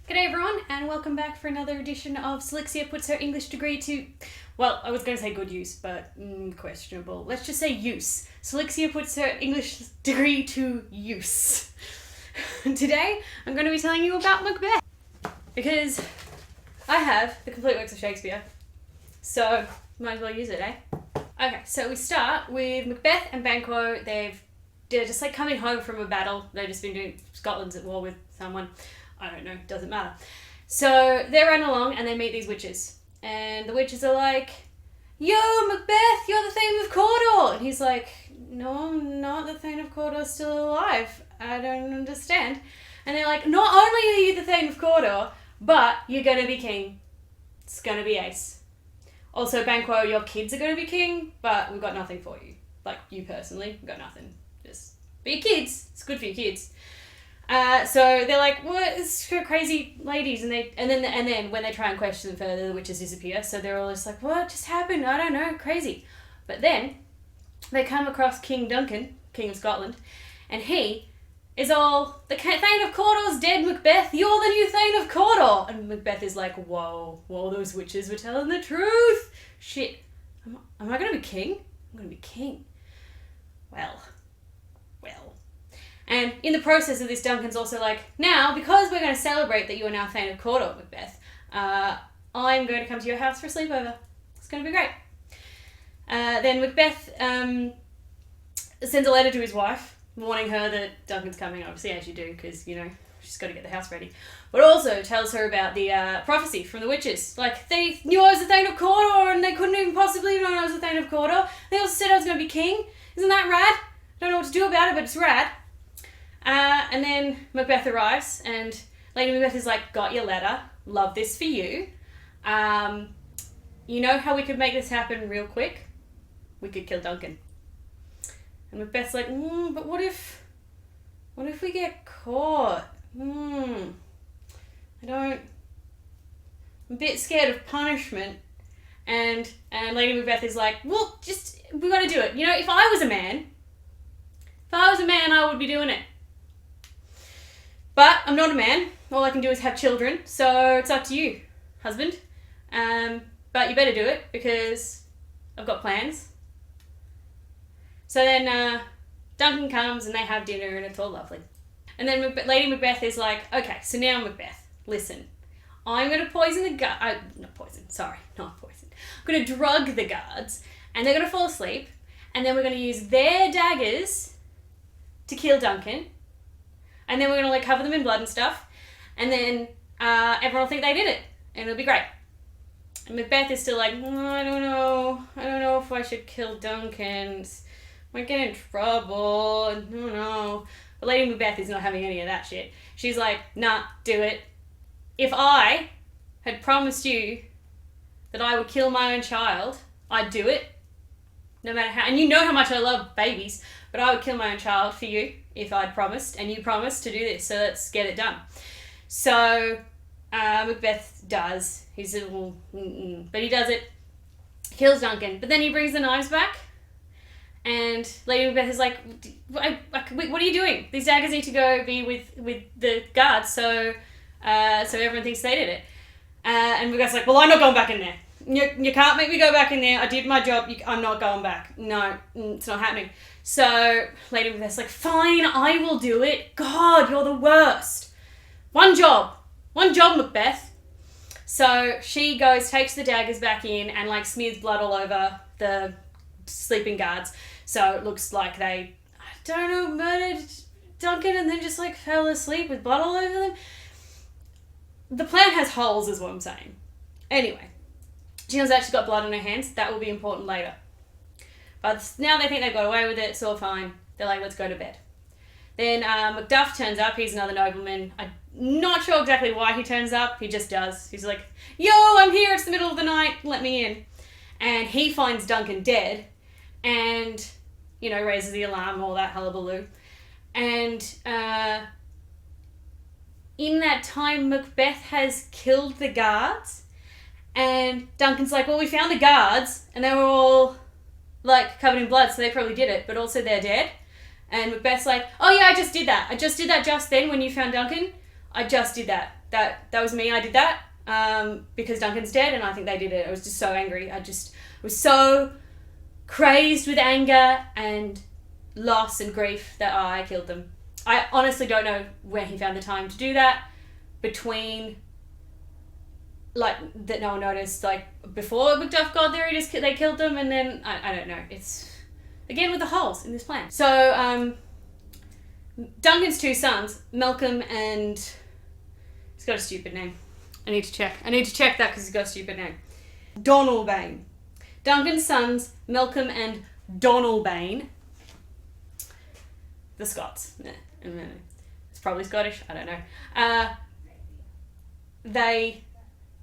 G'day everyone, and welcome back for another edition of Selexia puts her English degree to, well, I was going to say good use, but questionable. Let's just say use. Selexia puts her English degree to use. Today, I'm going to be telling you about Macbeth. Because I have the complete works of Shakespeare, so might as well use it, eh? Okay, so we start with Macbeth and Banquo. They're just like coming home from a battle. They've just been doing, Scotland's at war with someone. I don't know, doesn't matter. So they run along and they meet these witches. And the witches are like, "Yo, Macbeth, you're the Thane of Cawdor." And he's like, "No, I'm not. The Thane of Cawdor's still alive. I don't understand." And they're like, "Not only are you the Thane of Cawdor, but you're going to be king. It's going to be ace. Also, Banquo, your kids are going to be king, but we've got nothing for you. Like, you personally, we've got nothing. Just be your kids. It's good for your kids." So they're like, "What is for crazy ladies?" And then when they try and question them further, the witches disappear. So they're all just like, "What just happened? I don't know, crazy." But then they come across King Duncan, King of Scotland, and he is all, "The Thane of Cawdor's dead, Macbeth. You're the new Thane of Cawdor." And Macbeth is like, "Whoa, those witches were telling the truth. Shit, am I going to be king? I'm going to be king. Well. And in the process of this, Duncan's also like, "Now, because we're going to celebrate that you are now Thane of Cawdor, Macbeth, I'm going to come to your house for a sleepover. It's going to be great." Then Macbeth sends a letter to his wife, warning her that Duncan's coming, obviously, as you do, because, you know, she's got to get the house ready. But also tells her about the prophecy from the witches. Like, they knew I was the Thane of Cawdor, and they couldn't even possibly have known I was the Thane of Cawdor. They also said I was going to be king. Isn't that rad? Don't know what to do about it, but it's rad. And then Macbeth arrives, and Lady Macbeth is like, "Got your letter. Love this for you. You know how we could make this happen real quick? We could kill Duncan." And Macbeth's like, "But what if we get caught? I'm a bit scared of punishment." And Lady Macbeth is like, "Well, we got to do it. You know, if I was a man, I would be doing it. But I'm not a man. All I can do is have children, so it's up to you, husband. But you better do it because I've got plans." So then Duncan comes and they have dinner and it's all lovely. And then Lady Macbeth is like, "Okay, so now Macbeth, listen. I'm going to poison the I'm going to drug the guards and they're going to fall asleep, and then we're going to use their daggers to kill Duncan. And then we're going to like cover them in blood and stuff. And then everyone will think they did it. And it'll be great." And Macbeth is still like, "I don't know if I should kill Duncan. Might get in trouble. I don't know." But Lady Macbeth is not having any of that shit. She's like, "Nah, do it. If I had promised you that I would kill my own child, I'd do it. No matter how, and you know how much I love babies, but I would kill my own child for you if I'd promised, and you promised to do this, so let's get it done." So Macbeth does. He's a little, but he does it, kills Duncan, but then he brings the knives back, and Lady Macbeth is like, "What are you doing? These daggers need to go be with the guards, so everyone thinks they did it." And Macbeth's like, "Well, I'm not going back in there. You can't make me go back in there. I did my job. I'm not going back. No, it's not happening." So Lady Macbeth's like, "Fine, I will do it. God, you're the worst. One job, Macbeth." So she goes, takes the daggers back in, and like smears blood all over the sleeping guards. So it looks like they, murdered Duncan and then just like fell asleep with blood all over them. The plan has holes, is what I'm saying. Anyway. She knows that she's got blood on her hands. That will be important later. But now they think they've got away with it. It's all fine. They're like, "Let's go to bed." Then Macduff turns up. He's another nobleman. I'm not sure exactly why he turns up. He just does. He's like, "Yo, I'm here. It's the middle of the night. Let me in." And he finds Duncan dead and, you know, raises the alarm, all that hullabaloo. And in that time, Macbeth has killed the guards. And Duncan's like, "Well, we found the guards and they were all like covered in blood, so they probably did it, but also they're dead." And Macbeth's like, "Oh yeah, I just did that. I just did that just then when you found Duncan. I just did that. that was me. I did that because Duncan's dead, and I think they did it. I was just so angry. I just was so crazed with anger and loss and grief that I killed them. I honestly don't know where he found the time to do that, between like that no one noticed, like before Macduff got there they killed them, and then I don't know. It's again with the holes in this plan. So Duncan's two sons, Malcolm and he's got a stupid name. I need to check that because he's got a stupid name. Donalbain. Duncan's sons, Malcolm and Donalbain. The Scots. It's probably Scottish. I don't know. They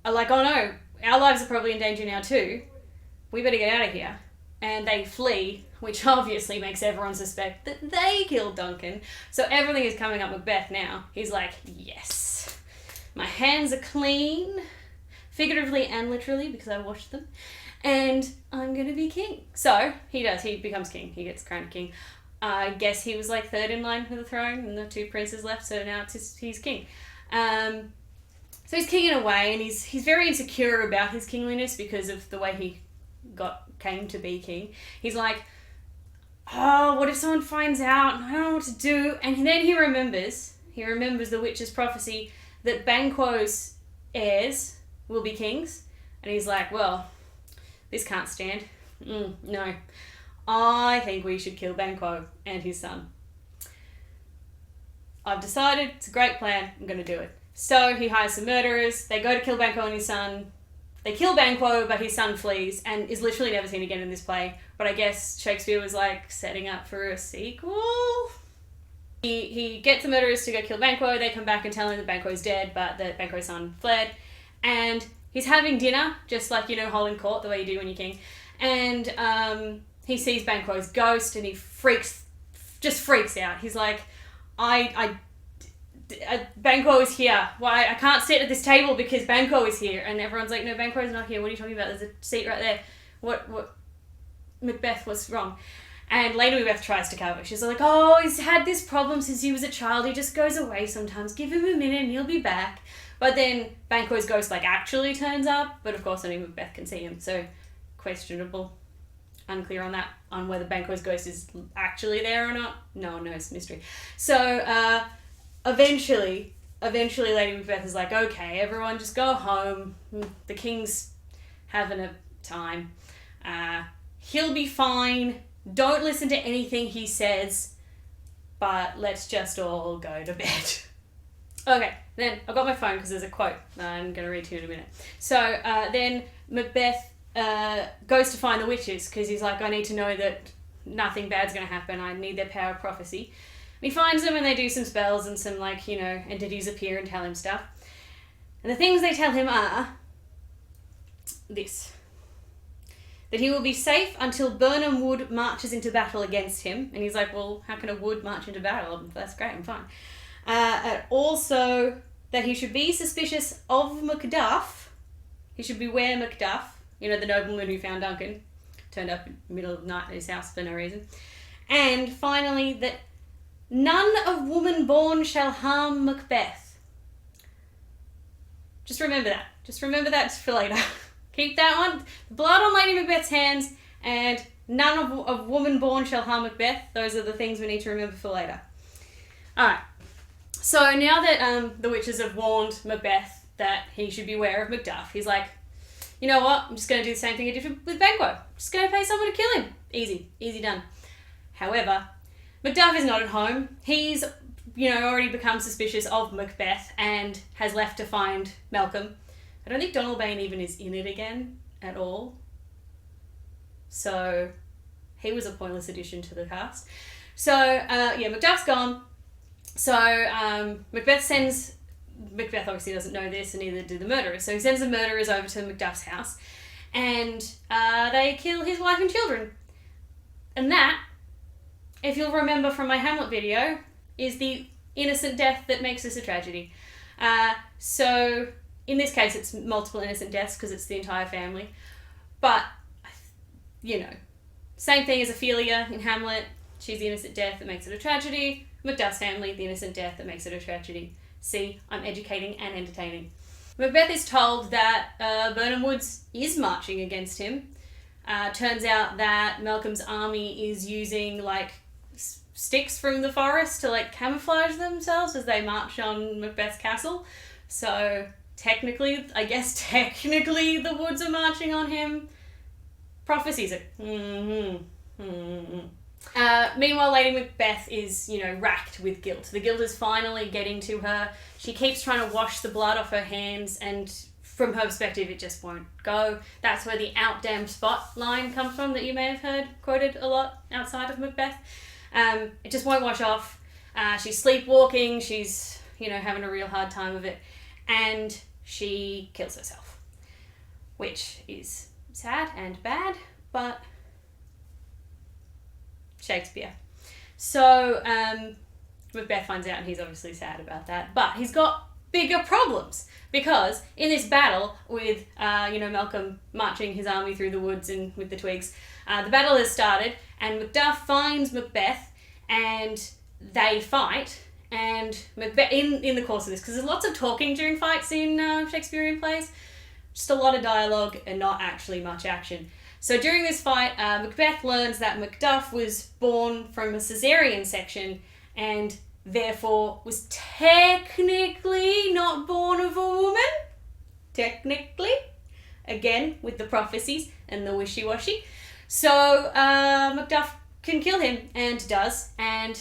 are like, oh no, our lives are probably in danger now too. We better get out of here. And they flee, which obviously makes everyone suspect that they killed Duncan. So everything is coming up Macbeth now. He's like, yes, my hands are clean, figuratively and literally, because I washed them, and I'm going to be king. So he does. He becomes king. He gets crowned king. I guess he was like third in line for the throne, and the two princes left, so now he's king. So he's king in a way, and he's very insecure about his kingliness because of the way he came to be king. He's like, oh, what if someone finds out and I don't know what to do? And then he remembers the witch's prophecy that Banquo's heirs will be kings, and he's like, well, this can't stand. No, I think we should kill Banquo and his son. I've decided, it's a great plan, I'm going to do it. So he hires some murderers, they go to kill Banquo and his son. They kill Banquo, but his son flees and is literally never seen again in this play. But I guess Shakespeare was like setting up for a sequel. He gets the murderers to go kill Banquo. They come back and tell him that Banquo's dead, but that Banquo's son fled. And he's having dinner, just like, holding court, the way you do when you're king. And he sees Banquo's ghost and he freaks out. He's like, Banquo is here. Why? I can't sit at this table because Banquo is here. And everyone's like, no, Banquo is not here. What are you talking about? There's a seat right there. What? Macbeth, what's wrong? And Lady Macbeth tries to cover. She's like, oh, he's had this problem since he was a child. He just goes away sometimes. Give him a minute and he'll be back. But then Banquo's ghost actually turns up. But of course only Macbeth can see him. So questionable. Unclear on whether Banquo's ghost is actually there or not. No one knows. Mystery. So eventually Lady Macbeth is like, okay, everyone just go home. The king's having a time. He'll be fine. Don't listen to anything he says, but let's just all go to bed. Okay, then I've got my phone because there's a quote I'm going to read to you in a minute. So then Macbeth goes to find the witches because he's like, I need to know that nothing bad's going to happen. I need their power of prophecy. He finds them and they do some spells and some entities appear and tell him stuff. And the things they tell him are this. That he will be safe until Birnam Wood marches into battle against him. And he's like, well, how can a wood march into battle? That's great, I'm fine. And also that he should be suspicious of Macduff. He should beware Macduff, the nobleman who found Duncan. Turned up in the middle of the night at his house for no reason. And finally, that none of woman born shall harm Macbeth. Just remember that. Just remember that for later. Keep that one. Blood on Lady Macbeth's hands, and none of woman born shall harm Macbeth. Those are the things we need to remember for later. Alright. So now that the witches have warned Macbeth that he should beware of Macduff, he's like, you know what? I'm just going to do the same thing I did with Banquo. I'm just going to pay someone to kill him. Easy. Easy done. However, Macduff is not at home. He's, already become suspicious of Macbeth and has left to find Malcolm. I don't think Donalbain even is in it again at all. So he was a pointless addition to the cast. So, Macduff's gone. So Macbeth obviously doesn't know this, and neither do the murderers. So he sends the murderers over to Macduff's house, and they kill his wife and children. And that, if you'll remember from my Hamlet video, is the innocent death that makes this a tragedy. So in this case, it's multiple innocent deaths because it's the entire family. But, same thing as Ophelia in Hamlet. She's the innocent death that makes it a tragedy. Macduff's family, the innocent death that makes it a tragedy. See, I'm educating and entertaining. Macbeth is told that Birnam Woods is marching against him. Turns out that Malcolm's army is using like sticks from the forest to like camouflage themselves as they march on Macbeth's castle. So technically the Woods are marching on him. Prophecies are. Meanwhile, Lady Macbeth is, racked with guilt. The guilt is finally getting to her. She keeps trying to wash the blood off her hands, and from her perspective, it just won't go. That's where the "out damned spot" line comes from that you may have heard quoted a lot outside of Macbeth. It just won't wash off. She's sleepwalking. She's, having a real hard time of it. And she kills herself, which is sad and bad, but Shakespeare. So Macbeth finds out, and he's obviously sad about that, but he's got bigger problems, because in this battle with Malcolm marching his army through the woods and with the twigs, the battle has started, and Macduff finds Macbeth, and they fight. And Macbeth, in the course of this, because there's lots of talking during fights in Shakespearean plays, just a lot of dialogue and not actually much action. So during this fight, Macbeth learns that Macduff was born from a caesarean section, and therefore was technically not born of a woman. Technically. Again, with the prophecies and the wishy-washy. So Macduff can kill him, and does, and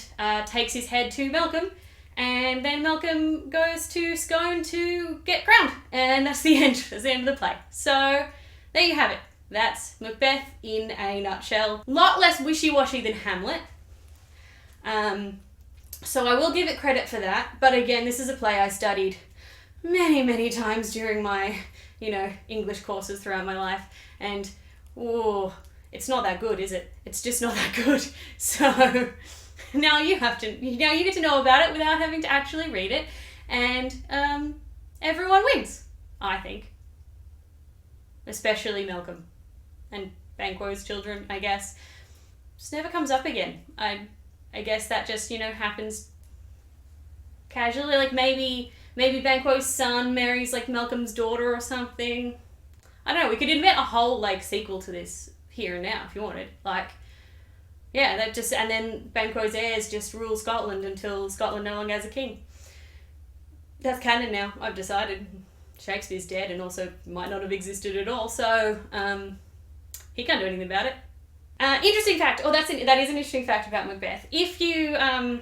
takes his head to Malcolm, and then Malcolm goes to Scone to get crowned, and that's the end. That's the end of the play. So there you have it. That's Macbeth in a nutshell. A lot less wishy-washy than Hamlet. So I will give it credit for that, but again, this is a play I studied many, many times during my, English courses throughout my life, and it's not that good, is it? It's just not that good. So now you get to know about it without having to actually read it, and everyone wins, I think. Especially Malcolm and Banquo's children, I guess. Just never comes up again. I guess that just, happens casually. Like maybe Banquo's son marries like Malcolm's daughter or something. I don't know, we could invent a whole sequel to this here and now if you wanted. And then Banquo's heirs just rule Scotland until Scotland no longer has a king. That's canon now, I've decided. Shakespeare's dead and also might not have existed at all, so he can't do anything about it. Interesting fact, that is an interesting fact about Macbeth. If you are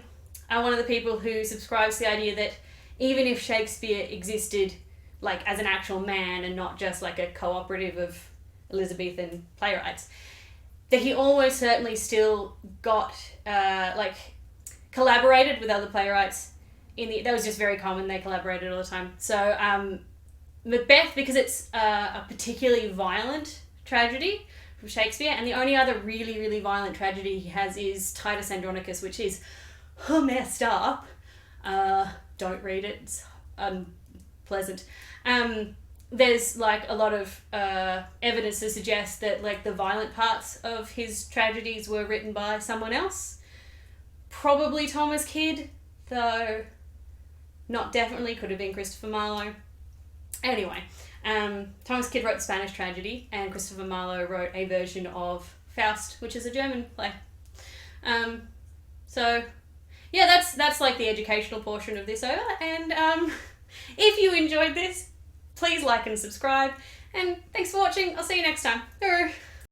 one of the people who subscribes to the idea that even if Shakespeare existed as an actual man and not just a cooperative of Elizabethan playwrights, that he almost certainly still got collaborated with other playwrights that was just very common. They collaborated all the time. So Macbeth, because it's a particularly violent tragedy from Shakespeare, and the only other really, really violent tragedy he has is Titus Andronicus, which is messed up. Don't read it, it's unpleasant. There's a lot of evidence to suggest that the violent parts of his tragedies were written by someone else. Probably Thomas Kyd, though not definitely, could have been Christopher Marlowe. Anyway, Thomas Kyd wrote the Spanish tragedy, and Christopher Marlowe wrote a version of Faust, which is a German play. So yeah, that's the educational portion of this over, and if you enjoyed this, please like and subscribe, and thanks for watching. I'll see you next time.